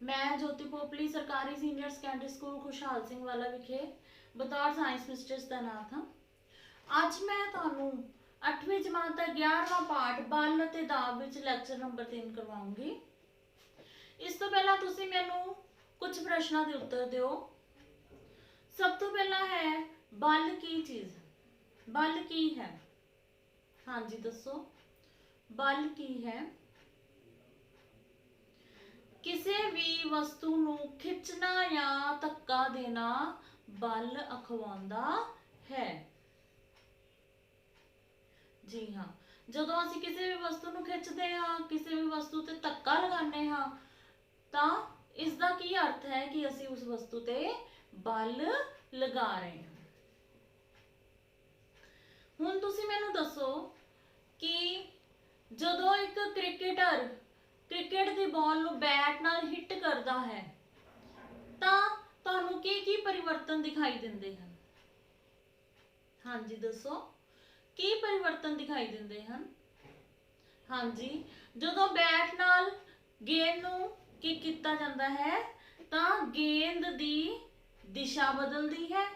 मैं ज्योति पोपली सरकारी senior secondary school खुशहाल सिंह वाला विखे बतौर साइंस मिस्टर्स तैनात हाँ। अज मैं तुहानू 8वीं जमात का 11वां पाठ बल अते दाब विच लैक्चर नंबर 3 करवाऊंगी। इस तो पहला तुसी मैनू कुछ प्रश्नों के उत्तर दिओ। सब तो पहला है बल की चीज़, बल की है? हाँ जी दसो, बल की है? किसी भी वस्तु नू खिंचना या धक्का देना बल अखवांदा है। जी हाँ, जदों असीं किसी भी वस्तु नू खिंचते हाँ, किसी भी वस्तु ते धक्का लगाने हाँ, तां इसदा की अर्थ है कि असीं उस वस्तु ते बल लगा रहे हैं। हुण तुसीं मैनूं दसो कि जदों एक क्रिकेटर क्रिकेट की बॉल नूं बैट नाल हिट करता है तां तुहानूं की परिवर्तन दिखाई दिंदे हैं? हाँ जी दसो, की परिवर्तन दिखाई दिंदे हैं? हाँ जी, जदों बैट नाल गेंद नूं की कीता जांदा है तां गेंद दी दिशा बदलती है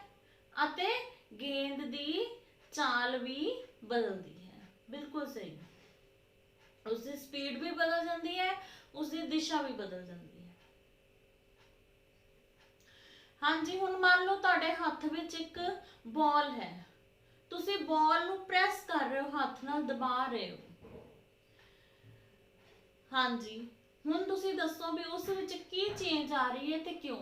अते गेंद दी चाल भी बदलती है। बिल्कुल सही, उसकी स्पीड भी बदल जाती है, उसकी दिशा भी बदल जाती है। हाँ जी, हुण मान लो तुहाडे हत्थ विच एक बॉल है, तुसी बॉल नूं प्रेस कर रहे हो, हत्थ नाल दबा रहे हो। हाँ जी, हुण तुसी दसो भी उस विच की चेंज आ रही है ते क्यों?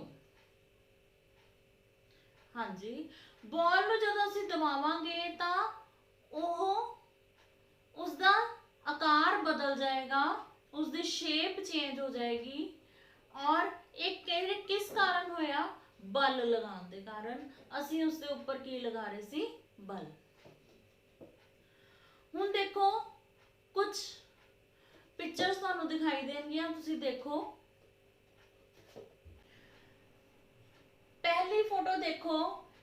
हाँ जी, बॉल नूं जदों असीं दबावांगे तां उसका आकार बदल जाएगा, उसकी शेप चेंज हो जाएगी। और एक किस कारण होया? बल लगाने के कारण असीं उसके ऊपर की लगा रहे सी? बल। हुण देखो कुछ पिक्चर्स तुहानूं दिखाई देणगियां, तुसीं देखो। पहली फोटो देखो,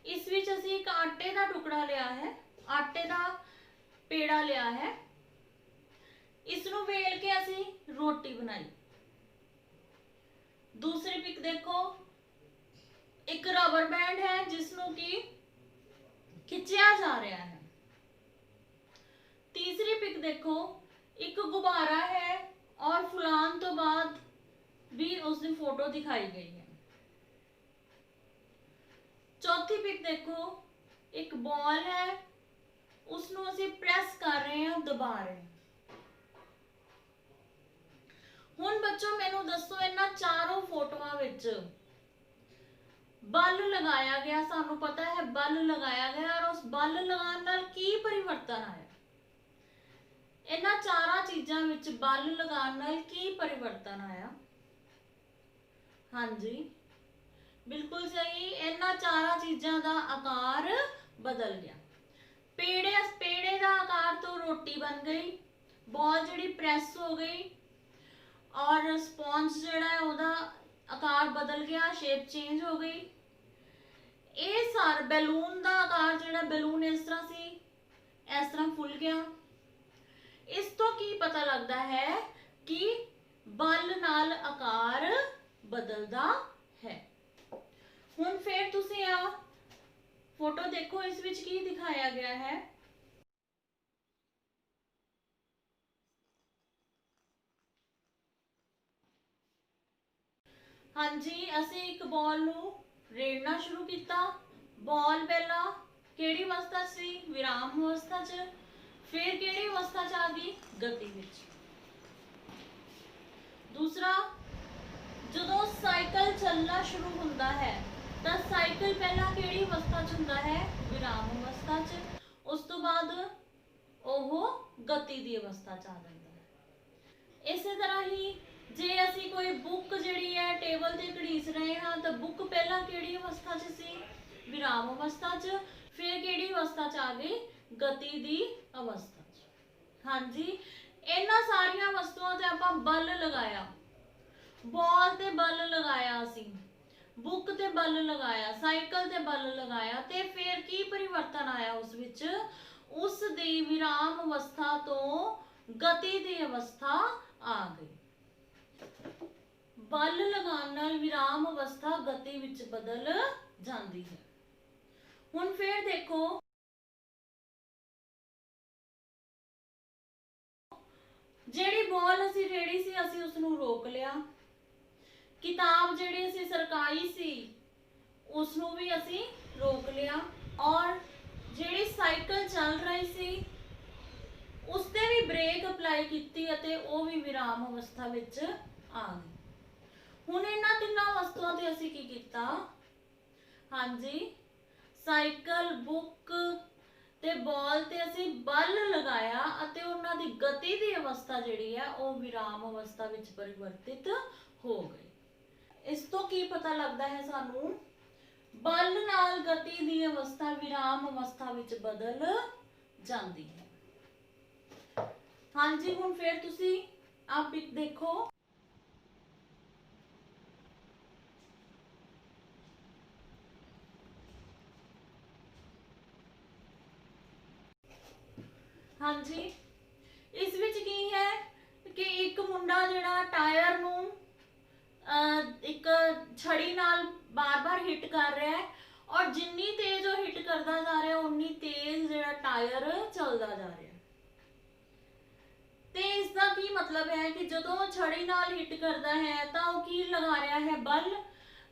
इस विच असीं एक आटे का टुकड़ा लिया है, आटे का पेड़ा लिया है, इसनूं वेल के असीं रोटी बनाई। दूसरी पिक देखो, एक रबर बैंड है जिसनों की खिंचिया जा रहा है। तीसरी पिक देखो, एक गुब्बारा है और फुलान तो बाद भी उसकी फोटो दिखाई गई है। चौथी पिक देखो, एक बॉल है, उसनों असीं प्रेस कर रहे हैं, दबा रहे हैं। हुण बच्चों मैनू दसो, इन्हां चारों फोटोआं विच बल लगाया गया, सानू पता है बल लगाया गया, और उस बल लगाने नाल की परिवर्तन आया? इन्हां चारां चीज़ां विच बल लगाने नाल की परिवर्तन आया? हाँ जी बिल्कुल सही, इन्हां चारां चीज़ां दा आकार बदल गया। पेड़े का आकार तो रोटी बन गई, बॉल जिहड़ी प्रेस हो गई, और स्पॉन्ज जिहड़ा है उहदा आकार बदल गया, शेप चेंज हो गई। ये सारा बैलून का आकार जिहड़ा, बैलून इस तरह सी, इस तरह फुल गया। इस तो की पता लगता है कि बल नाल आकार बदलदा है। हुण फिर तुसीं आ फोटो देखो, इस विच की दिखाया गया है? हाँ जी, असीं एक बॉल नूं रेड़ना शुरू किया। बॉल पहला किहड़ी अवस्था सी? विराम अवस्था च। फिर किहड़ी अवस्था च आ गई? गति विच। दूसरा, जदों साइकिल चलना शुरू होता है तो साइकिल पहला किहड़ी अवस्था च हुंदा है? विराम अवस्था च। उस तो बाद ओह गति की अवस्था च आ जाता है। इस तरह ही जे असी कोई बुक जिहड़ी है टेबल ते घड़ीस रहे हाँ, तो बुक पहला किहड़ी अवस्था च सी? विराम अवस्था च। फिर किहड़ी अवस्था च आ गई? गति की अवस्था च। हाँ जी, इन्हां सारियां वस्तुओं ते आपां बल लगाया। बॉल ते बल लगाया, असी बुक ते बल लगाया, साइकिल ते बल लगाया, ते फिर की परिवर्तन आया उस विच? उस दी विराम अवस्था तो गति दी अवस्था आ गई। बल लगाउण नाल विराम अवस्था गति विच बदल जाती है। हुण फिर देखो, ਜਿਹੜੀ बॉल ਅਸੀਂ रेड़ी सी ਅਸੀਂ उसनूं रोक लिया, किताब ਜਿਹੜੀ ਅਸੀਂ सरकाई सी उसनूं भी ਅਸੀਂ रोक लिया, और ਜਿਹੜੀ साइकिल चल रही सी उसते भी ब्रेक अप्लाई की ਅਤੇ ਉਹ ਵੀ विराम अवस्था ਵਿੱਚ आ गई। ਹੁਣ ਇਹਨਾਂ ਤਿੰਨਾਂ ਵਸਤੂਆਂ ਤੇ ਅਸੀਂ ਕੀ ਕੀਤਾ? ਹਾਂਜੀ, ਸਾਈਕਲ, ਬੁੱਕ ਤੇ ਬਾਲ ਤੇ ਅਸੀਂ ਬਲ ਲਗਾਇਆ ਅਤੇ ਉਹਨਾਂ ਦੀ ਗਤੀ ਦੀ ਅਵਸਥਾ ਜਿਹੜੀ ਹੈ ਉਹ ਵਿਰਾਮ ਅਵਸਥਾ ਵਿੱਚ ਪਰਿਵਰਤਿਤ ਹੋ ਗਈ। ਇਸ ਤੋਂ ਕੀ ਪਤਾ ਲੱਗਦਾ ਹੈ ਸਾਨੂੰ? ਬਲ ਨਾਲ ਗਤੀ ਦੀ ਅਵਸਥਾ ਵਿਰਾਮ ਅਵਸਥਾ ਵਿੱਚ ਬਦਲ ਜਾਂਦੀ ਹੈ। ਹਾਂਜੀ, ਹੁਣ ਫਿਰ ਤੁਸੀਂ ਆਪ ਦੇਖੋ, ਹਾਂਜੀ ਇਸ ਵਿੱਚ ਕੀ ਹੈ ਕਿ ਇੱਕ ਮੁੰਡਾ ਜਿਹੜਾ ਟਾਇਰ ਨੂੰ ਇੱਕ ਛੜੀ ਨਾਲ ਬਾਰ-ਬਾਰ ਹਿੱਟ ਕਰ ਰਿਹਾ ਹੈ, ਔਰ ਜਿੰਨੀ ਤੇਜ਼ ਉਹ ਹਿੱਟ ਕਰਦਾ ਜਾ ਰਿਹਾ ਉਨੀ ਤੇਜ਼ ਜਿਹੜਾ ਟਾਇਰ ਚੱਲਦਾ ਜਾ ਰਿਹਾ। ਤੇ ਇਸ ਦਾ ਕੀ ਮਤਲਬ ਹੈ ਕਿ ਜਦੋਂ ਛੜੀ ਨਾਲ ਹਿੱਟ ਕਰਦਾ ਹੈ ਤਾਂ ਉਹ ਕੀ ਲਗਾ ਰਿਹਾ ਹੈ? ਬਲ,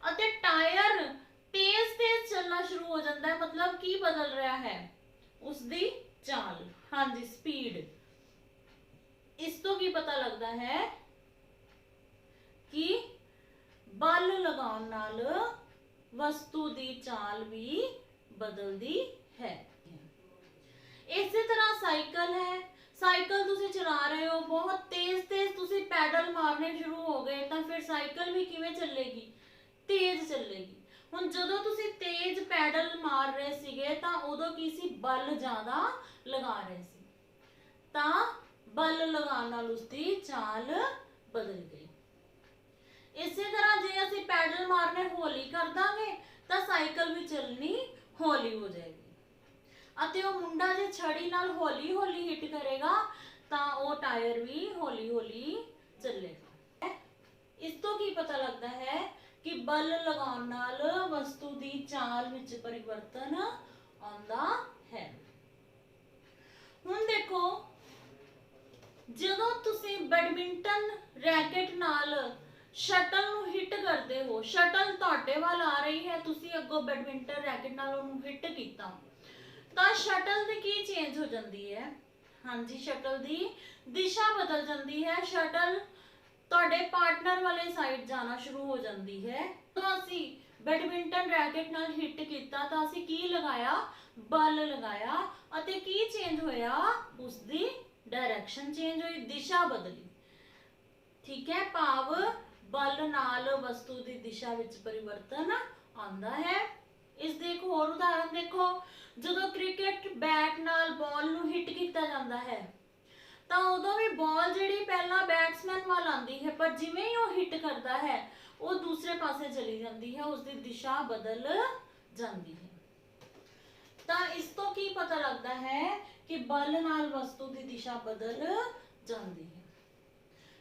ਅਤੇ ਟਾਇਰ ਤੇਜ਼-ਤੇਜ਼ ਚੱਲਣਾ ਸ਼ੁਰੂ ਹੋ ਜਾਂਦਾ ਹੈ। ਮਤਲਬ ਕੀ ਬਦਲ ਰਿਹਾ ਹੈ? ਉਸਦੀ ਚਾਲ, ਹਾਂਜੀ, ਸਪੀਡ। ਇਸ ਤੋਂ ਕੀ ਪਤਾ ਲੱਗਦਾ ਹੈ ਕਿ ਬਲ ਲਗਾਉਣ ਨਾਲ ਵਸਤੂ ਦੀ ਚਾਲ ਵੀ ਬਦਲਦੀ ਹੈ। ਇਸੇ ਤਰ੍ਹਾਂ ਸਾਈਕਲ ਹੈ। ਸਾਈਕਲ ਤੁਸੀਂ ਚਲਾ ਰਹੇ ਹੋ, ਬਹੁਤ ਤੇਜ਼-ਤੇਜ਼ ਤੁਸੀਂ ਪੈਡਲ ਮਾਰਨੇ ਸ਼ੁਰੂ ਹੋ ਗਏ ਤਾਂ ਫਿਰ ਸਾਈਕਲ ਵੀ ਕਿਵੇਂ ਚੱਲੇਗੀ? ਤੇਜ਼ ਚੱਲੇਗੀ। ਹੁਣ ਜਦੋਂ ਤੁਸੀਂ ਤੇਜ਼ ਪੈਡਲ ਮਾਰ ਰਹੇ ਸੀਗੇ ਤਾਂ ਉਦੋਂ ਕੀ ਸੀ? ਬਲ ਜ਼ਿਆਦਾ ਲਗਾ ਰਹੇ ਸੀ, ਤਾਂ ਬਲ ਲਗਾਉਣ ਨਾਲ ਉਸਦੀ ਚਾਲ ਬਦਲ ਗਈ। ਇਸੇ ਤਰ੍ਹਾਂ ਜੇ ਅਸੀਂ ਪੈਡਲ ਮਾਰਨੇ ਹੌਲੀ ਕਰ ਦਾਂਗੇ ਤਾਂ ਸਾਈਕਲ ਵੀ ਚੱਲਣੀ ਹੌਲੀ ਹੋ ਜਾਏਗੀ, ਅਤੇ ਉਹ ਮੁੰਡਾ ਜੇ ਛੜੀ ਨਾਲ ਹੌਲੀ ਹੌਲੀ ਹਿੱਟ ਕਰੇਗਾ ਤਾਂ ਉਹ ਟਾਇਰ ਵੀ ਹੌਲੀ ਹੌਲੀ ਚੱਲੇਗਾ। ਇਸ ਤੋਂ ਕੀ ਪਤਾ ਲੱਗਦਾ ਹੈ ਕਿ ਬਲ ਲਗਾਉਣ ਨਾਲ ਵਸਤੂ ਦੀ ਚਾਲ ਵਿੱਚ ਪਰਿਵਰਤਨ ਆਉਂਦਾ ਹੈ। ਹੁਣ ਦੇਖੋ, ਜਦੋਂ ਤੁਸੀਂ ਬੈਡਮਿੰਟਨ ਰੈਕੇਟ ਨਾਲ ਸ਼ਟਲ ਨੂੰ ਹਿੱਟ ਕਰਦੇ ਹੋ, ਸ਼ਟਲ ਤੁਹਾਡੇ ਵੱਲ ਆ ਰਹੀ ਹੈ, ਤੁਸੀਂ ਅੱਗੋਂ ਬੈਡਮਿੰਟਨ ਰੈਕੇਟ ਨਾਲ ਉਹਨੂੰ ਹਿੱਟ ਕੀਤਾ ਤਾਂ ਸ਼ਟਲ ਦੀ ਕੀ ਚੇਂਜ ਹੋ ਜਾਂਦੀ ਹੈ? ਹਾਂਜੀ, ਸ਼ਟਲ ਦੀ ਦਿਸ਼ਾ ਬਦਲ ਜਾਂਦੀ ਹੈ। ਸ਼ਟਲ ਤੁਹਾਡੇ ਪਾਰਟਨਰ ਵਾਲੇ ਸਾਈਡ ਜਾਣਾ ਸ਼ੁਰੂ ਹੋ ਜਾਂਦੀ ਹੈ। ਜਦੋਂ ਅਸੀਂ ਬੈਡਮਿੰਟਨ ਰੈਕੇਟ ਨਾਲ ਹਿੱਟ ਕੀਤਾ ਤਾਂ ਅਸੀਂ ਕੀ ਲਗਾਇਆ? ਬਲ ਲਗਾਇਆ, ਅਤੇ ਕੀ ਚੇਂਜ ਹੋਇਆ? ਉਸਦੀ डायरेक्शन चेंज हुई, दिशा बदली। ठीक है, भाव बल नाल वस्तु की दिशा विच परिवर्तन आंदा है। इस दे एक होर उदाहरण देखो, जदों क्रिकेट बैट नाल बॉल नूं हिट कीता जांदा है ਤਾਂ ਉਦੋਂ ਵੀ ਬॉल ਜਿਹੜੀ ਪਹਿਲਾਂ ਬੈਟਸਮੈਨ ਵੱਲ ਆਉਂਦੀ ਹੈ, ਪਰ ਜਿਵੇਂ ਹੀ ਉਹ ਹਿੱਟ ਕਰਦਾ ਹੈ ਉਹ ਦੂਸਰੇ ਪਾਸੇ ਚਲੀ ਜਾਂਦੀ ਹੈ, ਉਸਦੀ ਦਿਸ਼ਾ ਬਦਲ ਜਾਂਦੀ ਹੈ। ਤਾਂ ਇਸ ਤੋਂ ਕੀ ਪਤਾ ਲੱਗਦਾ ਹੈ ਕਿ ਬਲ ਨਾਲ ਵਸਤੂ ਦੀ ਦਿਸ਼ਾ ਬਦਲ ਜਾਂਦੀ ਹੈ।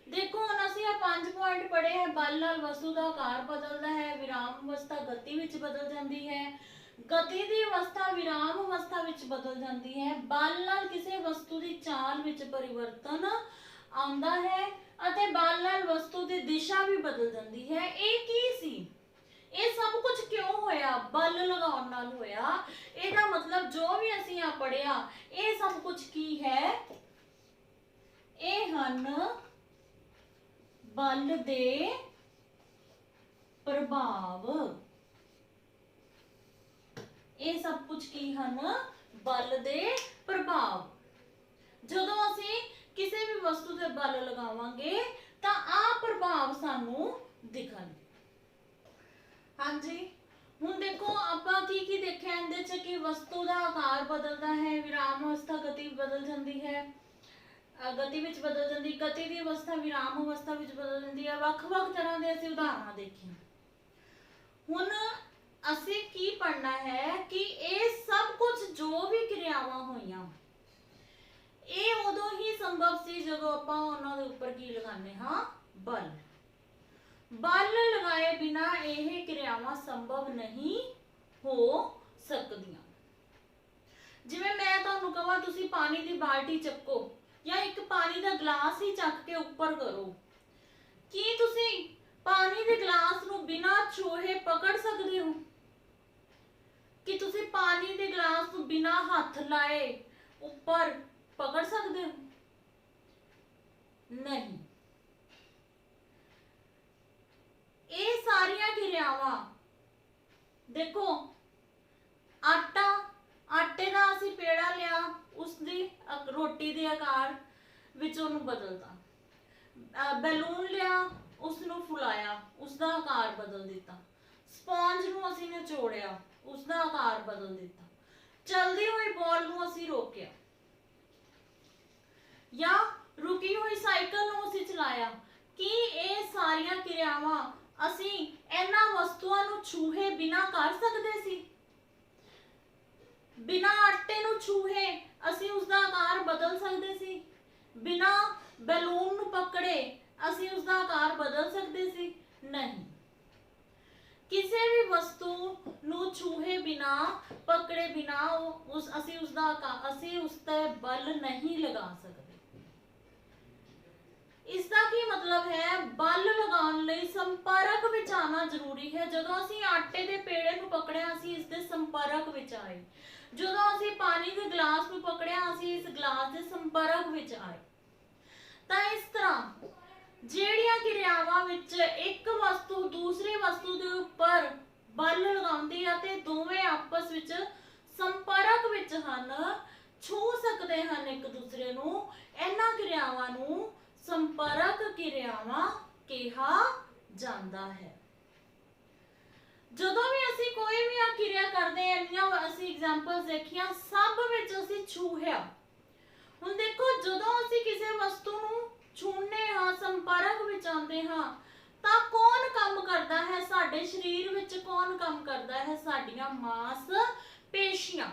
ਦੇਖੋ, ਹੁਣ ਅਸੀਂ ਆ 5 ਪੁਆਇੰਟ ਪੜ੍ਹੇ ਹੈ। ਬਲ ਨਾਲ ਵਸਤੂ ਦਾ ਆਕਾਰ ਬਦਲਦਾ ਹੈ, ਵਿਰਾਮ ਅਵਸਥਾ ਗਤੀ ਵਿੱਚ ਬਦਲ ਜਾਂਦੀ ਹੈ, ਗਤੀ ਦੀ ਅਵਸਥਾ ਵਿਰਾਮ ਅਵਸਥਾ ਵਿੱਚ ਬਦਲ ਜਾਂਦੀ ਹੈ, ਬਲ ਨਾਲ ਕਿਸੇ ਵਸਤੂ ਦੀ ਚਾਲ ਵਿੱਚ ਪਰਿਵਰਤਨ ਆਉਂਦਾ ਹੈ, ਅਤੇ ਬਲ ਨਾਲ ਵਸਤੂ ਦੀ ਦਿਸ਼ਾ ਵੀ ਬਦਲ ਜਾਂਦੀ ਹੈ। ਇਹ ਕੀ ਸੀ? ਇਹ ਸਭ ਕੁਝ ਕਿਉਂ ਹੋਇਆ? ਬਲ ਲਗਾਉਣ ਨਾਲ ਹੋਇਆ। ਇਹਦਾ ਮਤਲਬ ਜੋ ਵੀ ਅਸੀਂ ਆ ਪੜਿਆ, ਇਹ ਸਭ ਕੁਝ ਕੀ ਹੈ? ਇਹ ਹਨ ਬਲ ਦੇ ਪ੍ਰਭਾਵ। ਇਹ ਸਭ ਕੁਝ ਕੀ ਹਨ? ਬਲ ਦੇ ਪ੍ਰਭਾਵ। ਜਦੋਂ ਅਸੀਂ ਕਿਸੇ ਵੀ ਵਸਤੂ ਤੇ ਬਲ ਲਗਾਵਾਂਗੇ ਤਾਂ ਆ ਪ੍ਰਭਾਵ ਸਾਨੂੰ ਦਿਖਣਗੇ। ਹਾਂਜੀ, ਹੁਣ ਦੇਖੋ ਆਪਾਂ ਕੀ ਕੀ ਦੇਖਿਆ ਇਹਦੇ ਚ ਕਿ ਵਸਤੂ ਦਾ ਆਕਾਰ ਬਦਲਦਾ ਹੈ, ਵਿਰਾਮ ਅਵਸਥਾ ਗਤੀ ਬਦਲ ਜਾਂਦੀ ਹੈ, ਗਤੀ ਵਿੱਚ ਬਦਲ ਜਾਂਦੀ, ਗਤੀ ਦੀ ਅਵਸਥਾ ਵਿਰਾਮ ਅਵਸਥਾ ਵਿੱਚ ਬਦਲ ਜਾਂਦੀ ਹੈ। ਵੱਖ-ਵੱਖ ਤਰ੍ਹਾਂ ਦੇ ਅਸੀਂ ਉਦਾਹਰਨਾਂ ਦੇਖੀਆਂ। ਹੁਣ ਅਸੀਂ ਕੀ ਪੜ੍ਹਨਾ ਹੈ ਕਿ ਇਹ ਸਭ ਕੁਝ ਜੋ ਵੀ ਕਿਰਿਆਵਾਂ ਹੋਈਆਂ ਇਹ ਉਦੋਂ ਹੀ ਸੰਭਵ ਸੀ ਜਦੋਂ ਆਪਾਂ ਉਹਨਾਂ ਦੇ ਉੱਪਰ ਕੀ ਲਗਾਉਂਦੇ ਹਾਂ? ਬਲ। बल लगाए बिना यह क्रियावां संभव नहीं हो सकदियां। जिवें मैं तुहानूं कहां तुसीं पानी दी बाल्टी चक्को या एक पानी दा गिलास ही चक के उपर करो, की तुसीं पानी दे गिलास नूं बिना छूहे पकड़ सकदे हो? कि तुसीं पानी दे गिलास नूं बिना हथ लाए उपर पकड़ सकदे हो? नहीं। ये सारियां क्रियावां देखो, आटा, आटे का असीं पेड़ा लिया, उसकी रोटी के आकार विच उहनूं बदलता। बैलून लिया, उसनूं फुलाया, उसका आकार बदल दिता। स्पॉन्ज नूं असीं निचोड़िया, उसका आकार बदल दिता। चलदी हुई बॉल नूं असीं रोकिया या रुकी हुई साइकिल नूं असीं चलाया, कि ये सारियां क्रियावां असीं इन्हां वस्तुआं नूं छूहे बिना कर सकदे सी? बिना आटे नूं छूहे असीं उसका आकार बदल सकदे सी? बिना बैलून नूं पकड़े असीं उसका आकार बदल सकदे सी? नहीं। किसी भी वस्तु नूं छूहे बिना, पकड़े बिना असीं उसते बल नहीं लगा सकते। इसका की मतलब है, बल लगाने लई संपर्क विच आना जरूरी है। जदों असीं आटे दे पेड़े नूं पकड़िया, असीं इस दे संपर्क विच आए। जदों असीं पानी दे गिलास नूं पकड़िया, असीं इस गिलास दे संपर्क विच आए। तां इस तरह ਜਿਹੜੀਆਂ क्रियावां विच एक वस्तु दूसरी वस्तु के उपर बल लगाउंदी है ते दोवें आपस विच संपर्क विच हन, छू सकते हैं एक दूसरे नूं, इन्हां क्रियावां नूं संपर्क क्रियावां कहा जाता है। जदों भी असीं कोई भी क्रिया करते हैं, इन्नियां असीं एग्जांपल्स देखियां, सब विच असीं छूहिया। हुण देखो, जदों असीं किसी वस्तु नूं छूने हाँ, संपर्क विच आंदे हाँ, तां कौन काम करदा है? साडे शरीर विच कौन काम करदा है? साडियां मांस पेशियां,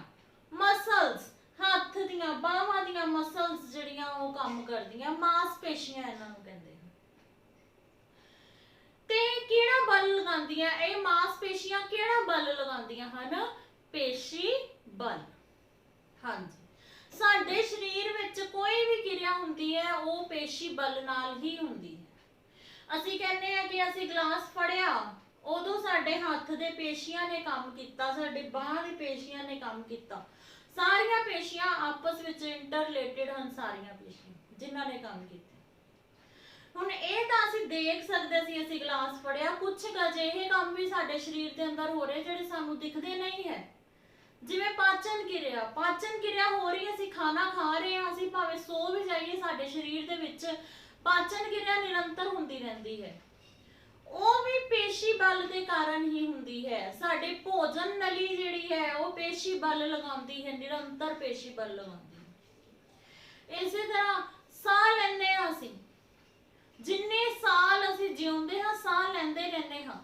मसल्स, हत्थ दियां बाहां दियां मसल्स जिहड़ियां ओह काम करदियां, मांस पेशियां इन्हां नूं कहंदे हैं। ते किहड़ा बल लगांदियां? इह मांस पेशियां किहड़ा बल लगांदियां हन? पेशी बल। हाँ जी, साडे शरीर विच कोई भी क्रिया हुंदी है, वो पेशी बल नाल ही हुंदी है। असीं कहने आ कि असीं गिलास फड़िया, उदों साडे हत्थ दे पेशियां ने काम कीता, साडी बांह दी पेशियां ने काम कीता। सारियां पेशियां आपस विच इंटररिलेटेड हन, सारियां पेशियां जिन्हां ने काम कीता। हुण इह तां असीं देख सकदे सी, असीं गिलास फड़िया, कुछ अजिहे काम भी साडे शरीर दे अंदर हो रहे जिहड़े सानूं दिखदे नहीं है। जिवें पाचन क्रिया हो रही, असीं खाना खा रहे हैं, असीं भावें सो भी जाइए, साडे शरीर दे विच पाचन क्रिया निरंतर हुंदी रहिंदी है। ਉਹ भी पेशी बल के कारण ही हुंदी है। साडे भोजन नली जिहड़ी है वो पेशी बल लगाउंदी है, निरंतर पेशी बल लगाउंदी है। इसे तरह साह लैंदे हां असीं, जिन्ने साल असीं जिउंदे हां, साह लैंदे रहंदे हां।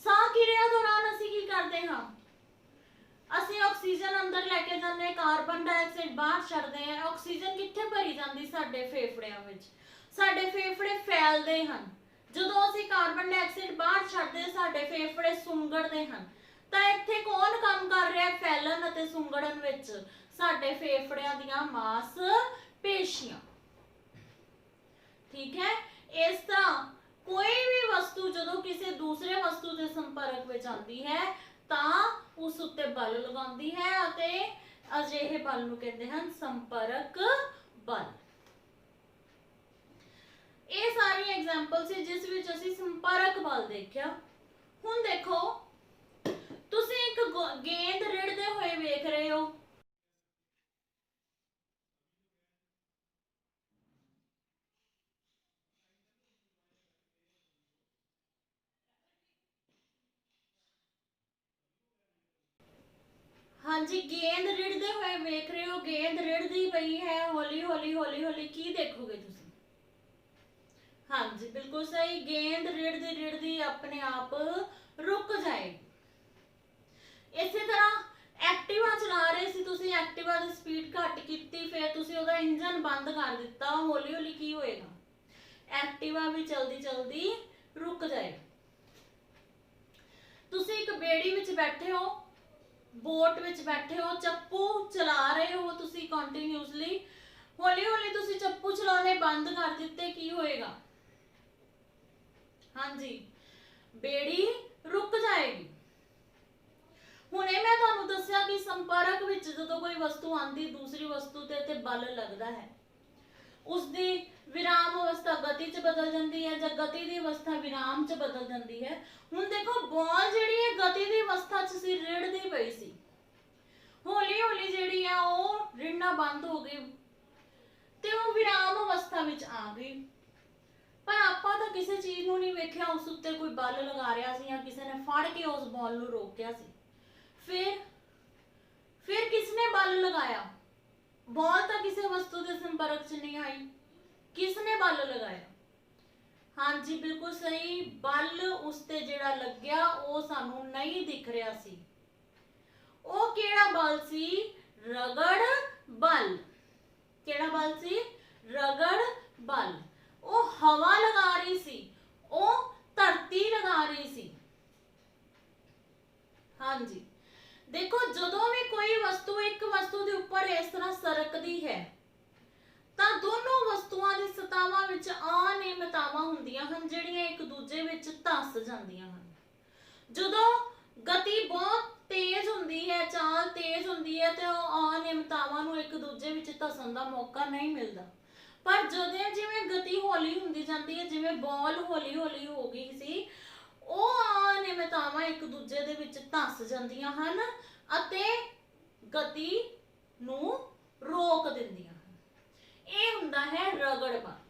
साह क्रिया दौरान असीं की करदे हां? असीं ऑक्सीजन अंदर लैके जांदे, कार्बन डाइऑक्साइड बाहर छड्डदे हां। ऑक्सीजन कित्थे भरी जांदी? साडे फेफड़ियां विच। साडे फेफड़े फैलदे हन। ਜਦੋਂ ਅਸੀਂ ਕਾਰਬਨ ਡਾਈਆਕਸਾਈਡ ਬਾਹਰ ਛੱਡਦੇ, ਸਾਡੇ ਫੇਫੜੇ ਸੁੰਗੜਦੇ ਹਨ। ਤਾਂ ਇੱਥੇ ਕੌਣ ਕੰਮ ਕਰ ਰਿਹਾ ਫੈਲਣ ਅਤੇ ਸੁੰਗੜਨ ਵਿੱਚ? ਸਾਡੇ ਫੇਫੜਿਆਂ ਦੀਆਂ ਮਾਸ ਪੇਸ਼ੀਆਂ। ਠੀਕ ਹੈ। ਇਸ ਤਰ੍ਹਾਂ ਕੋਈ ਵੀ ਵਸਤੂ ਜਦੋਂ ਕਿਸੇ ਦੂਸਰੇ ਵਸਤੂ ਦੇ ਸੰਪਰਕ ਵਿੱਚ ਆਉਂਦੀ ਹੈ ਤਾਂ ਉਸ ਉੱਤੇ ਬਲ ਲਗਾਉਂਦੀ ਹੈ ਅਤੇ ਅਜਿਹੇ ਬਲ ਨੂੰ ਕਹਿੰਦੇ ਹਨ ਸੰਪਰਕ ਬਲ। ਇਹ ਸਾਰੀ ਐਗਜ਼ਾਮਪਲ ਸੀ ਜਿਸ ਵਿੱਚ ਅਸੀਂ ਸੰਪਰਕ ਬਲ ਦੇਖਿਆ। ਹੁਣ ਦੇਖੋ, ਤੁਸੀਂ ਇੱਕ ਗੇਂਦ ਰਿੜਦੇ ਹੋਏ ਵੇਖ ਰਹੇ ਹੋ। हाँ जी, गेंद रिड़ते हुए वेख रहे हो, गेंद रिड़दी पई है हौली हौली हौली हौली, की देखोगे तुसी? हाँ जी, बिल्कुल सही, गेंद रिड़दी रिड़दी अपने आप रुक जाएगी। इसी तरह एक्टिवा चला रहे सी तुसी, एक्टिवा दी स्पीड घट कीती, फिर तुसी ओहदा इंजन बंद कर दिता, हौली हौली की होएगा? एक्टिवा भी चलदी चलदी रुक जाएगा। तुसी एक बेड़ी विच बैठे हो, बोट विच बैठे हो, चप्पू चला रहे हो तुसी कंटिन्यूअसली, हौली हौली तुसी चप्पू चलाने बंद कर दिते, की होएगा? हाँ जी, बेड़ी रुक जाएगी। हुणे मैं तुहानूं दस्सिया कि संपर्क विच जदों कोई वस्तु आंदी दूसरी वस्तु ते बल लगदा है, उसकी विराम अवस्था गति च बदल जाती है, जब गति की अवस्था विराम च बदल जाती है। हुण देखो बॉल जिहड़ी है गति की अवस्था च सी, रिड़दी पई सी, हौली हौली जिहड़ी है वो रिड़ना बंद हो गई ते वो विराम अवस्था विच आ गई। पर आपां तां किसी चीज़ नूं नहीं वेखिया, उस उत्ते कोई बल लगा रहा सी या किसी ने फड़ के उस बॉल नूं रोकिया सी। फिर किसने बल लगाया? बॉल तो किसी वस्तु के संपर्क च नहीं आई, किसने बल लगाया? हाँ जी बिल्कुल सही, बल उसते जिहड़ा लग्या वो सानू नहीं दिख रहा सी। वो केड़ा बल सी? रगड़ बल। केड़ा बल सी? रगड़ बल। वो हवा लगा रही सी, वो धरती लगा रही सी। हाँ जी, देखो जदों भी कोई वस्तु एक वस्तु के उपर इस तरह सरकती है तां दोनों वस्तुओं की सतहावां विच अनियमिततावां हुंदियां हन, जिहड़ियां एक दूजे विच धस जांदियां हन। जदों गति बहुत तेज हुंदी है, चाल तेज हुंदी है, तो अनियमिततावां नूं एक दूजे विच धसन दा मौका नहीं मिलदा। पर जदों जिवें गति हौली हुंदी जांदी है, जिवें बॉल हौली हौली हो गई सी, ਉਹ अनियमिततावां एक दूजे दे विच धस जांदियां हन अते गति नूं रोक दिंदियां हन। ये हुंदा है रगड़ बल।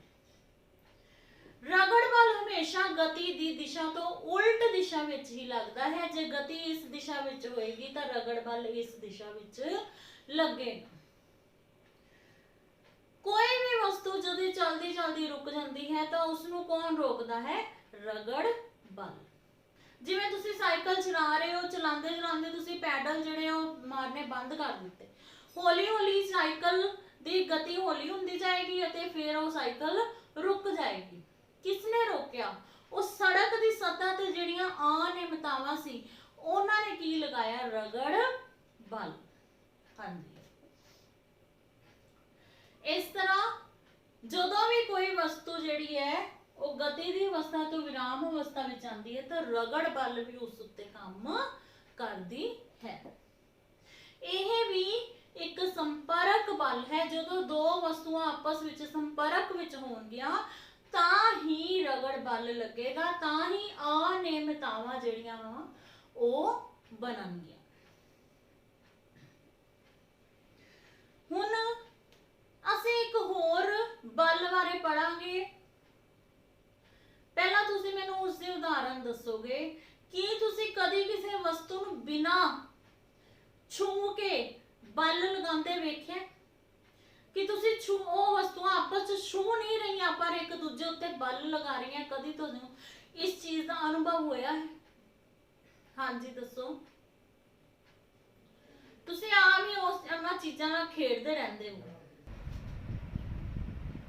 रगड़ बल हमेशा गति दी दिशा तो उल्ट दिशा विच ही लगदा है। जे गति इस दिशा विच होएगी तां रगड़ बल इस दिशा विच लगेगा। कोई भी वस्तु जदों चलदी चलदी रुक जाती है तो उसनूं कौन रोकदा है? रगड़ बल। जिवें तुसी साइकिल चला रहे हो, चलाते चलाते तुसी पैडल जिहड़े मारने बंद कर दिते, हौली हौली साइकिल दी गति हौली हुंदी जाएगी अते फिर वो साइकिल रुक जाएगी। किसने रोकिया? उस सड़क दी सतह ते जिहड़ियां अनियमिततावां सी उन्हां ने की लगाया? रगड़ बल। हाँ जी, इस तरह जदों भी कोई वस्तु जिहड़ी है वो गति की अवस्था तो विराम अवस्था में आती है तो रगड़ बल भी उस उत्ते काम करती है। यह भी एक संपर्क बल है। जदों दो वस्तुआं आपस विच संपर्क विच होणगियां तां ही रगड़ बल लगेगा, तां ही अनियमिततावां जिहड़ियां वो बनणगियां। हुण असीं एक होर बल बारे पढ़ांगे। पहला तुसी मैनू उसकी उदाहरण दसोगे कि तुसी कदी किसी वस्तु नूं बिना छू के बल लगांदे वेखिया कि तुसी वो वस्तुआं आपस च छू नहीं रही पर एक दूजे उत्ते बल लगा रही हैं? कदी तुहानूं इस चीज़ का अनुभव होया है? हाँ जी दसो। तुसी आम ही उन्हां चीज़ां नाल खेडदे रहिंदे हो।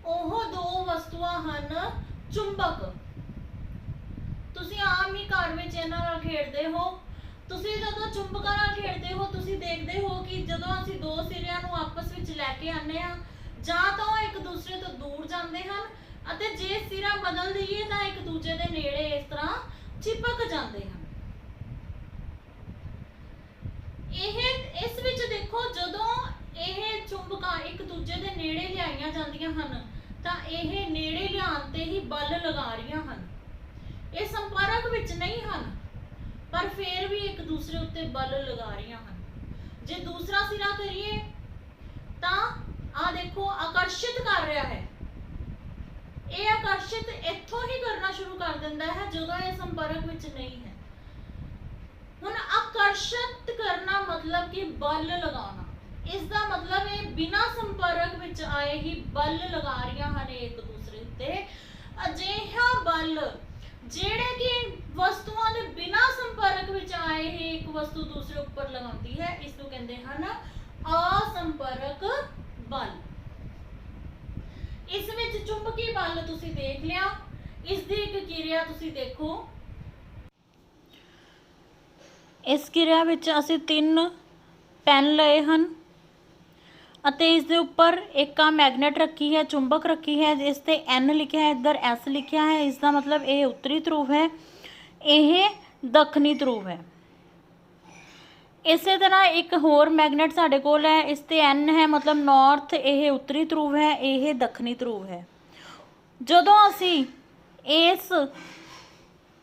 ओह दो वस्तुआं हन चुंबक। तुसी आम ही घर विच इन्हां नाल खेडदे हो। तुसी जदों चुंबकां नाल खेडदे हो तुसी देखदे हो कि जदों असीं दो सिरिਆਂ ਨੂੰ आपस ਵਿੱਚ ਲੈ ਕੇ ਆਨੇ ਆ ਜਾਂ ਤਾਂ ਉਹ ਇੱਕ ਦੂਸਰੇ ਤੋਂ ਦੂਰ ਜਾਂਦੇ ਹਨ ਅਤੇ ਜੇ ਸਿਰਾ ਬਦਲ ਦਈਏ ਤਾਂ ਇੱਕ ਦੂਜੇ ਦੇ ਨੇੜੇ ਇਸ ਤਰ੍ਹਾਂ ਚਿਪਕ ਜਾਂਦੇ ਹਨ। ਇਹ ਇਸ ਵਿੱਚ ਦੇਖੋ ਜਦੋਂ ਇਹ ਚੁੰਬਕਾਂ ਇੱਕ ਦੂਜੇ ਦੇ ਨੇੜੇ ਲਿਆਈਆਂ ਜਾਂਦੀਆਂ ਹਨ ਤਾਂ ਇਹ ਨੇੜੇ ਲਿਆਉਣ ਤੇ ਹੀ ਬਲ ਲਗਾ ਰਹੀਆਂ ਹਨ। ਇਹ ਸੰਪਰਕ ਵਿੱਚ ਨਹੀਂ ਹਨ पर फिर भी एक दूसरे उत्ते बल लगा रही हैं। जे दूसरा सिरा करिए तो आ देखो आकर्षित कर रहा है। ये आकर्षित इत्थों ही करना शुरू कर देता है जदों ये संपर्क विच नहीं है। हुण आकर्षित करना मतलब कि बल लगाना, इसका मतलब है बिना संपर्क विच आए ही बल लगा रही हैं एक दूसरे उत्ते। अजिहा बल ਜਿਹੜੇ कि वस्तुओं के बिना संपर्क विच आए ही एक वस्तु दूसरे ऊपर लगाती है, इसको कहते हैं असंपर्क बल। इस विच चुंबकी बल तुसी देख लिया, इस दी एक किरिया तुसी देखो, इस किरिया विच असीं 3 पेन लए हन ਅਤੇ इस दे उपर एक आ मैगनेट रखी है, चुंबक रखी है, इस ते N लिखा है, इधर S लिखा है। इसका मतलब ये उत्तरी ध्रुव है, ये दक्षिणी ध्रुव है। इसे तरह एक होर मैगनेट साडे कोल है, इस ते N है, मतलब नॉर्थ, ये उत्तरी ध्रुव है, ये दक्षिणी ध्रुव है। जदों असीं इस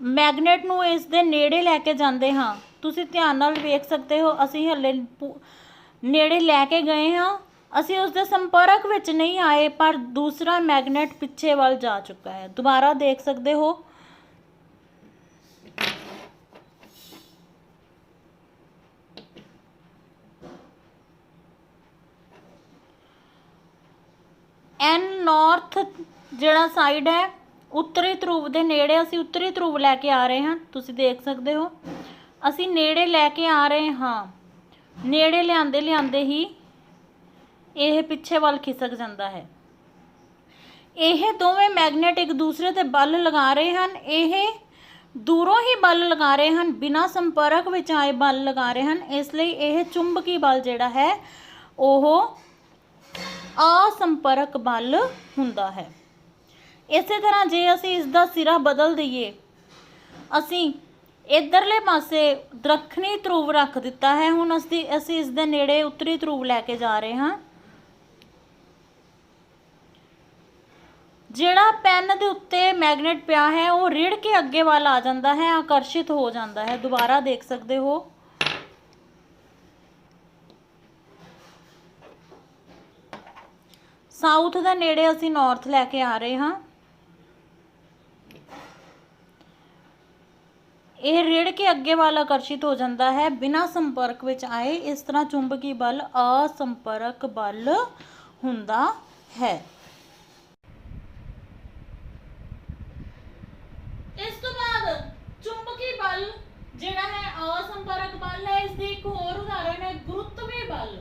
मैगनेट नूं इस दे नेड़े लैके जांदे हाँ, तुसीं ध्यान नाल वेख सकते हो, असीं हले नेड़े लैके गए हाँ, असीं उसके संपर्क विच नहीं आए, पर दूसरा मैगनेट पिछे वाल जा चुका है। दोबारा देख सकते हो, एन नॉर्थ जिहड़ा साइड है उत्तरी ध्रुव के नेड़े, असीं उत्तरी ध्रुव लैके आ रहे हैं, तुसीं देख सकते हो, असीं नेड़े लैके आ रहे हाँ। नेड़े लिआंदे लिआंदे ही यह पिछे वाल खिसक जाता है। यह दोवें मैगनेट एक दूसरे ते बल लगा रहे हैं, यह दूरों ही बल लगा रहे हैं, बिना संपर्क विच आए बल लगा रहे हैं, इसलिए यह चुंबकी बल जिहड़ा है वह असंपर्क बल हुंदा है। इसे तरह जे असीं इसका सिरा बदल दईए, असीं इधरले पासे दक्षिणी ध्रुव रख दिता है, हुण असीं इस दे नेड़े उत्तरी ध्रुव लैके जा रहे हैं। जिहड़ा पेन दे उत्ते मैगनेट पिया है वो रिड़ के अगे वाल आ जाता है, आकर्षित हो जाता है। दोबारा देख सकते हो, साउथ दे नेड़े असीं नॉर्थ लैके आ रहे हाँ, यह रिड़ के अगे वाल आकर्षित हो जाता है बिना संपर्क विच आए। इस तरह चुंबकी बल असंपर्क बल हुंदा है। इस तो बाद चुंबकी बल जिहड़ा है असंपर्क बल है, इसदी एक होर उदाहरण है गुरुत्वी बल।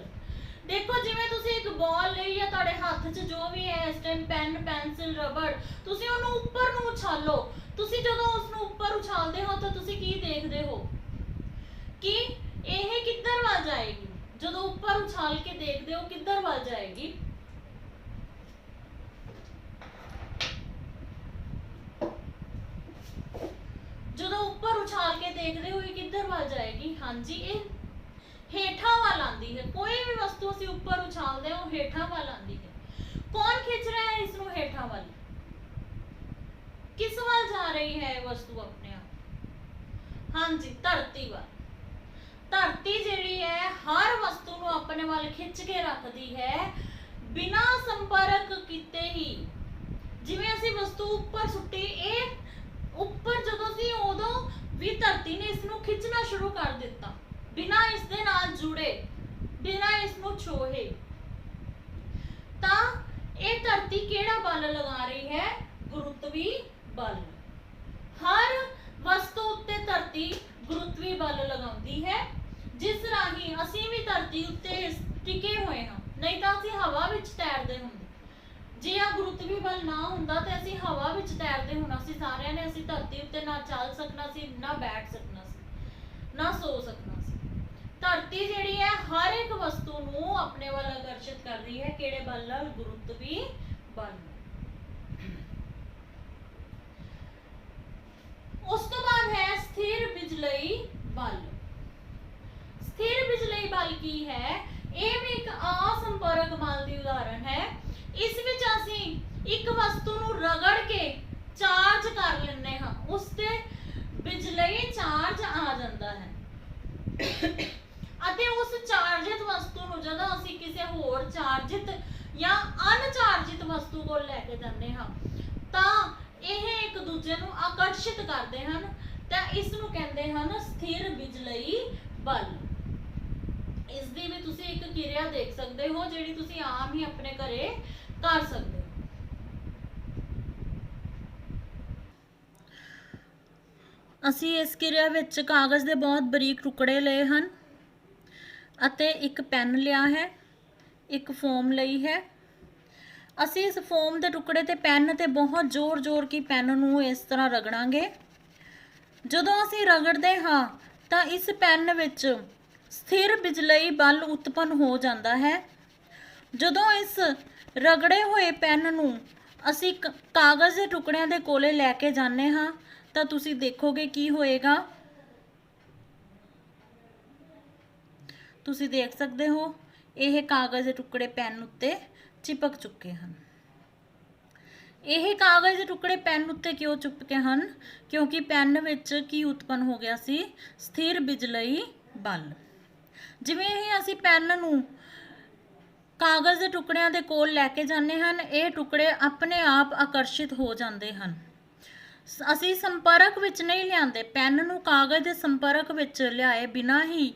देखो जिवें तुसीं एक बॉल लई या तुहाडे हत्थ 'च जो भी है इस टाइम पेन, पेंसिल, रबड़, तुसीं उहनूं उपर नूं उछालो, तुसीं जदों उसनूं उपर उछालदे हो तो तुसीं की देखदे हो कि यह किधर वल जाएगी। जदों उपर उछाल के देखदे हो किधर वल जाएगी, जदों उपर उछाल के देखदे हो ये किधर वल जाएगी। हाँ जी, ये हेठा वाल आंदी है। कोई भी वस्तु असीं उपर उछालदे हो हेठा वाल आंदी है। कौन खिंच रहा है इसनूं हेठा वाल, किस वाल जा रही है वस्तु अपने आप? हाँ जी, धरती वाल। धरती जिहड़ी है हर वस्तु नूं अपने वाल खिंच के रखदी है बिना संपर्क कीते ही। जिवें असीं वस्तु उपर सुट्टी, ये उपर जदों सी उदों भी धरती ने इसनूं खिंचना शुरू कर दिता बिना इस दे नाल जुड़े, बिना इसनूं छोहे। तां ये धरती किहड़ा बल लगा रही है? गुरुत्वी बल। हर वस्तु उत्ते धरती गुरुत्वी बल लगाउंदी है, जिस राही असीं भी धरती उत्ते टिके हुए हां, नहीं तां असीं हवा विच तैरदे हुंदे। जे आ गुरुत्वी बल ना हुंदा ते असीं हवा विच तैरदे होना सी सारिਆਂ ने। असीं धरती उत्ते ना चल सकना सी, ना बैठ सकना सी, ना सो सकना सी। धरती जिहड़ी है हर एक वस्तु नूं अपने वाल आकर्षित कर रही है, किहड़े बल नाल? गुरुत्वी बल। उस तो बाद है स्थिर बिजलई बल। स्थिर बिजलई बल की है? यह भी एक असंपर्क बल की उदाहरण है। इस विच असीं एक वस्तु नूं रगड़ के चार्ज कर लैंदे हां, उस ते बिजलई चार्ज आ जाता है। ਅਤੇ उस चार्जित वस्तु नूं जदों असीं किसी होर चार्जित या अनचार्जित वस्तु कोल लैके जांदे हां तां ਇਹ ਇੱਕ ਦੂਜੇ ਨੂੰ ਆਕਰਸ਼ਿਤ ਕਰਦੇ ਹਨ, ਤਾਂ ਇਸ ਨੂੰ ਕਹਿੰਦੇ ਹਨ ਸਥਿਰ ਬਿਜਲਈ ਬਲ। ਇਸ ਦੀ ਵੀ ਤੁਸੀਂ ਇੱਕ ਕਿਰਿਆ ਦੇਖ ਸਕਦੇ ਹੋ ਜਿਹੜੀ ਤੁਸੀਂ ਆਮ ਹੀ ਆਪਣੇ ਘਰੇ ਕਰ ਸਕਦੇ ਹੋ। ਅਸੀਂ ਇਸ ਕਿਰਿਆ ਵਿੱਚ ਕਾਗਜ਼ ਦੇ ਬਹੁਤ ਬਰੀਕ ਟੁਕੜੇ ਲਏ ਹਨ ਅਤੇ ਇੱਕ ਪੈਨ ਲਿਆ ਹੈ, ਇੱਕ ਫੋਮ ਲਈ ਹੈ ਅਸੀਂ ਇਸ ਫੋਮ ਦੇ ਟੁਕੜੇ ਤੇ ਪੈਨ ਤੇ ਬਹੁਤ ਜ਼ੋਰ ਕੇ ਪੈਨ ਨੂੰ ਇਸ ਤਰ੍ਹਾਂ ਰਗੜਾਂਗੇ। ਜਦੋਂ ਅਸੀਂ ਰਗੜਦੇ ਹਾਂ ਤਾਂ ਇਸ ਪੈਨ ਵਿੱਚ ਸਥਿਰ ਬਿਜਲਈ ਬਲ ਉਤਪੰਨ ਹੋ ਜਾਂਦਾ ਹੈ। ਜਦੋਂ ਇਸ ਰਗੜੇ ਹੋਏ ਪੈਨ ਨੂੰ ਅਸੀਂ ਕਾਗਜ਼ ਦੇ ਟੁਕੜਿਆਂ ਦੇ ਕੋਲੇ ਲੈ ਕੇ ਜਾਂਦੇ ਹਾਂ ਤਾਂ ਤੁਸੀਂ ਦੇਖੋਗੇ ਕੀ ਹੋਏਗਾ। ਤੁਸੀਂ ਦੇਖ ਸਕਦੇ ਹੋ ਇਹ ਕਾਗਜ਼ ਦੇ ਟੁਕੜੇ ਪੈਨ ਉੱਤੇ ਚਿਪਕ ਚੁੱਕੇ ਹਨ। ਇਹ ਕਾਗਜ਼ ਦੇ ਟੁਕੜੇ ਪੈਨ ਉੱਤੇ ਕਿਉਂ ਚਿਪਕੇ ਹਨ? ਕਿਉਂਕਿ ਪੈਨ ਵਿੱਚ ਕੀ ਉਤਪੰਨ ਹੋ ਗਿਆ ਸੀ? ਸਥਿਰ ਬਿਜਲਈ ਬਲ। ਜਿਵੇਂ ਹੀ ਅਸੀਂ ਪੈਨ ਨੂੰ ਕਾਗਜ਼ ਦੇ ਟੁਕੜਿਆਂ ਦੇ ਕੋਲ ਲੈ ਕੇ ਜਾਂਦੇ ਹਨ, ਇਹ ਟੁਕੜੇ ਆਪਣੇ ਆਪ ਆਕਰਸ਼ਿਤ ਹੋ ਜਾਂਦੇ ਹਨ। ਅਸੀਂ ਸੰਪਰਕ ਵਿੱਚ ਨਹੀਂ ਲਿਆਂਦੇ, ਪੈਨ ਨੂੰ ਕਾਗਜ਼ ਦੇ ਸੰਪਰਕ ਵਿੱਚ ਲਿਆਏ ਬਿਨਾਂ ਹੀ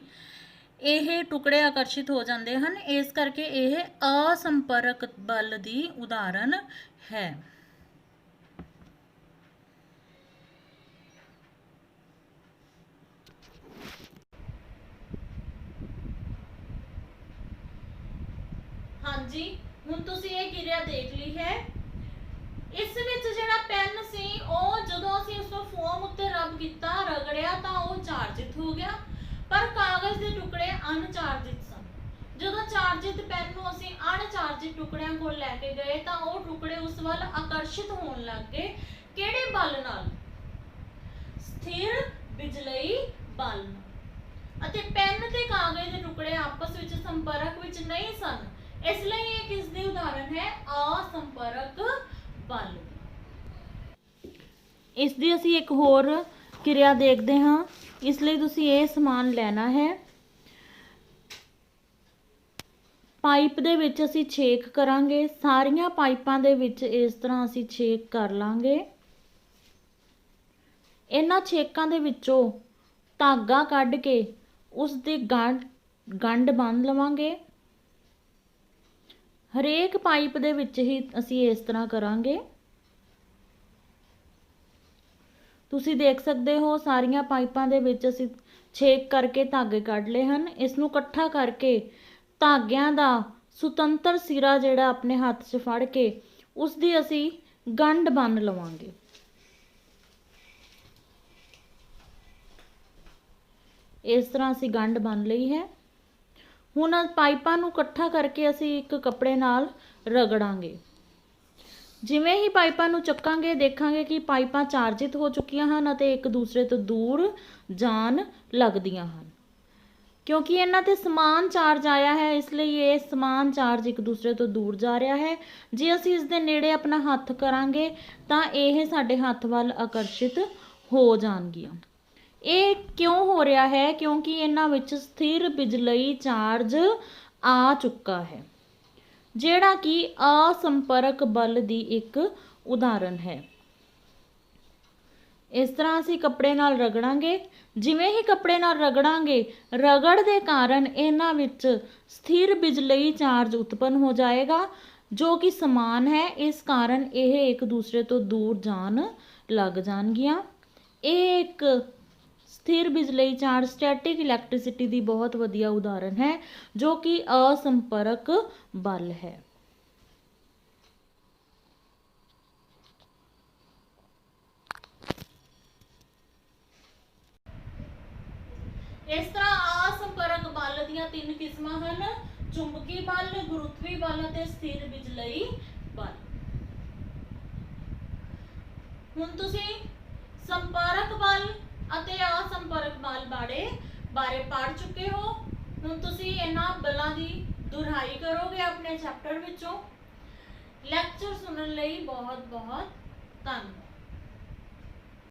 ਇਹ ਟੁਕੜੇ ਆਕਰਸ਼ਿਤ ਹੋ ਜਾਂਦੇ ਹਨ। ਇਸ ਕਰਕੇ ਇਹ ਅਸੰਪਰਕ ਬਲ ਦੀ ਉਦਾਹਰਨ ਹੈ। ਹਾਂਜੀ, ਹੁਣ ਤੁਸੀਂ ਇਹ ਕਿਰਿਆ ਦੇਖ ਲਈ ਹੈ। ਇਸ ਵਿੱਚ ਜਿਹੜਾ ਪੈਨ ਸੀ ਉਹ ਜਦੋਂ ਅਸੀਂ ਉਸ ਨੂੰ ਫੋਮ ਉੱਤੇ ਰਬ ਕੀਤਾ, ਰਗੜਿਆ ਤਾਂ ਉਹ ਚਾਰਜਿਤ ਹੋ ਗਿਆ, ਪਰ ਕਾਗਜ਼ ਦੇ ਟੁਕੜੇ ਅਨਚਾਰਜਿਤ ਸਨ। ਜਦੋਂ ਚਾਰਜਿਤ ਪੈਨ ਨੂੰ ਅਸੀਂ ਅਨਚਾਰਜਿਤ ਟੁਕੜਿਆਂ ਕੋਲ ਲੈ ਕੇ ਗਏ ਤਾਂ ਉਹ ਟੁਕੜੇ ਉਸ ਵੱਲ ਆਕਰਸ਼ਿਤ ਹੋਣ ਲੱਗ ਗਏ। ਕਿਹੜੇ ਬਲ ਨਾਲ? ਸਥਿਰ ਬਿਜਲਈ ਬਲ ਨਾਲ। ਅਤੇ ਪੈਨ ਤੇ ਕਾਗਜ਼ ਦੇ ਟੁਕੜੇ ਆਪਸ ਵਿੱਚ ਸੰਪਰਕ ਵਿੱਚ ਨਹੀਂ ਸਨ, ਇਸ ਲਈ ਇਹ ਕਿਸ ਦੀ ਉਦਾਹਰਨ ਹੈ? ਅਸੰਪਰਕ ਬਲ। ਇਸ ਦੀ ਅਸੀਂ ਇੱਕ ਹੋਰ ਕਿਰਿਆ ਦੇਖਦੇ ਹਾਂ। ਇਸ ਲਈ ਤੁਸੀਂ ਇਹ ਸਮਾਨ ਲੈਣਾ ਹੈ। ਪਾਈਪ ਦੇ ਵਿੱਚ ਅਸੀਂ ਛੇਕ ਕਰਾਂਗੇ। ਸਾਰੀਆਂ ਪਾਈਪਾਂ ਦੇ ਵਿੱਚ ਇਸ ਤਰ੍ਹਾਂ ਅਸੀਂ ਛੇਕ ਕਰ ਲਾਂਗੇ। ਇਹਨਾਂ ਛੇਕਾਂ ਦੇ ਵਿੱਚੋਂ ਧਾਗਾ ਕੱਢ ਕੇ ਉਸ ਦੀ ਗੰਢ ਬੰਨ੍ਹ ਲਵਾਂਗੇ। ਹਰੇਕ ਪਾਈਪ ਦੇ ਵਿੱਚ ਹੀ ਅਸੀਂ ਇਸ ਤਰ੍ਹਾਂ ਕਰਾਂਗੇ। ਤੁਸੀਂ ਦੇਖ ਸਕਦੇ ਹੋ ਸਾਰੀਆਂ ਪਾਈਪਾਂ ਦੇ ਵਿੱਚ ਅਸੀਂ ਛੇਕ ਕਰਕੇ ਧਾਗੇ ਕੱਢ ਲਏ ਹਨ। ਇਸ ਨੂੰ ਇਕੱਠਾ ਕਰਕੇ ਧਾਗਿਆਂ ਦਾ ਸੁਤੰਤਰ ਸਿਰਾ ਜਿਹੜਾ ਆਪਣੇ ਹੱਥ 'ਚ ਫੜ ਕੇ ਉਸ ਦੀ ਅਸੀਂ ਗੰਢ ਬੰਨ੍ਹ ਲਵਾਂਗੇ। ਇਸ ਤਰ੍ਹਾਂ ਅਸੀਂ ਗੰਢ ਬੰਨ੍ਹ ਲਈ ਹੈ। ਹੁਣ ਪਾਈਪਾਂ ਨੂੰ ਇਕੱਠਾ ਕਰਕੇ ਅਸੀਂ ਇੱਕ ਕੱਪੜੇ ਨਾਲ ਰਗੜਾਂਗੇ। ਜਿਵੇਂ ਹੀ ਪਾਈਪਾਂ ਨੂੰ ਚੱਕਾਂਗੇ ਦੇਖਾਂਗੇ ਕਿ ਪਾਈਪਾਂ ਚਾਰਜਿਤ ਹੋ ਚੁੱਕੀਆਂ ਹਨ ਅਤੇ ਇੱਕ ਦੂਸਰੇ ਤੋਂ ਦੂਰ ਜਾਣ ਲੱਗਦੀਆਂ ਹਨ। ਕਿਉਂਕਿ ਇਹਨਾਂ ਤੇ ਸਮਾਨ ਚਾਰਜ ਆਇਆ ਹੈ, ਇਸ ਲਈ ਇਹ ਸਮਾਨ ਚਾਰਜ ਇੱਕ ਦੂਸਰੇ ਤੋਂ ਦੂਰ ਜਾ ਰਿਹਾ ਹੈ। ਜੇ ਅਸੀਂ ਇਸ ਦੇ ਨੇੜੇ ਆਪਣਾ ਹੱਥ ਕਰਾਂਗੇ ਤਾਂ ਇਹ ਸਾਡੇ ਹੱਥ ਵੱਲ ਆਕਰਸ਼ਿਤ ਹੋ ਜਾਣਗੀਆਂ। ਇਹ ਕਿਉਂ ਹੋ ਰਿਹਾ ਹੈ? ਕਿਉਂਕਿ ਇਹਨਾਂ ਵਿੱਚ ਸਥਿਰ ਬਿਜਲਈ ਚਾਰਜ ਆ ਚੁੱਕਾ ਹੈ, ਜਿਹੜਾ ਕਿ ਅਸੰਪਰਕ ਬਲ ਦੀ ਇੱਕ ਉਦਾਹਰਨ ਹੈ। ਇਸ ਤਰ੍ਹਾਂ ਅਸੀਂ ਕੱਪੜੇ ਨਾਲ ਰਗੜਾਂਗੇ। ਜਿਵੇਂ ਹੀ ਕੱਪੜੇ ਨਾਲ ਰਗੜਾਂਗੇ, ਰਗੜ ਦੇ ਕਾਰਨ ਇਹਨਾਂ ਵਿੱਚ ਸਥਿਰ ਬਿਜਲਈ ਚਾਰਜ ਉਤਪੰਨ ਹੋ ਜਾਏਗਾ, ਜੋ ਕਿ ਸਮਾਨ ਹੈ। ਇਸ ਕਾਰਨ ਇਹ ਇੱਕ ਦੂਸਰੇ ਤੋਂ ਦੂਰ ਜਾਣ ਲੱਗ ਜਾਣਗੀਆਂ। ਇਹ ਇੱਕ ਸਥਿਰ ਬਿਜਲਈ ਚਾਰਜ ਸਟੈਟਿਕ ਇਲੈਕਟ੍ਰਿਸਿਟੀ ਦੀ ਬਹੁਤ ਵਧੀਆ ਉਦਾਹਰਨ ਹੈ, ਜੋ ਕਿ ਅਸੰਪਰਕ ਬਲ ਹੈ। ਇਸ ਤਰ੍ਹਾਂ ਅਸੰਪਰਕ ਬਲ ਦੀਆਂ ਤਿੰਨ ਕਿਸਮਾਂ ਹਨ: ਚੁੰਬਕੀ ਬਲ, ਗੁਰੁਤਵੀ ਬਲ ਅਤੇ ਸਥਿਰ ਬਿਜਲਈ ਬਲ। ਹੁਣ ਤੁਸੀਂ ਸੰਪਰਕ ਬਲ ਅਤੇ ਅਸੰਪਰਕ ਬਲ ਬਾਰੇ ਪੜ੍ਹ ਚੁੱਕੇ ਹੋ। ਹੁਣ ਤੁਸੀਂ ਇਹਨਾਂ ਬਲਾਂ ਦੀ ਦੁਹਰਾਈ ਕਰੋਗੇ ਆਪਣੇ ਚੈਪਟਰ ਵਿੱਚੋਂ। ਲੈਕਚਰ ਸੁਣਨ ਲਈ ਬਹੁਤ ਬਹੁਤ ਧੰਨਵਾਦ।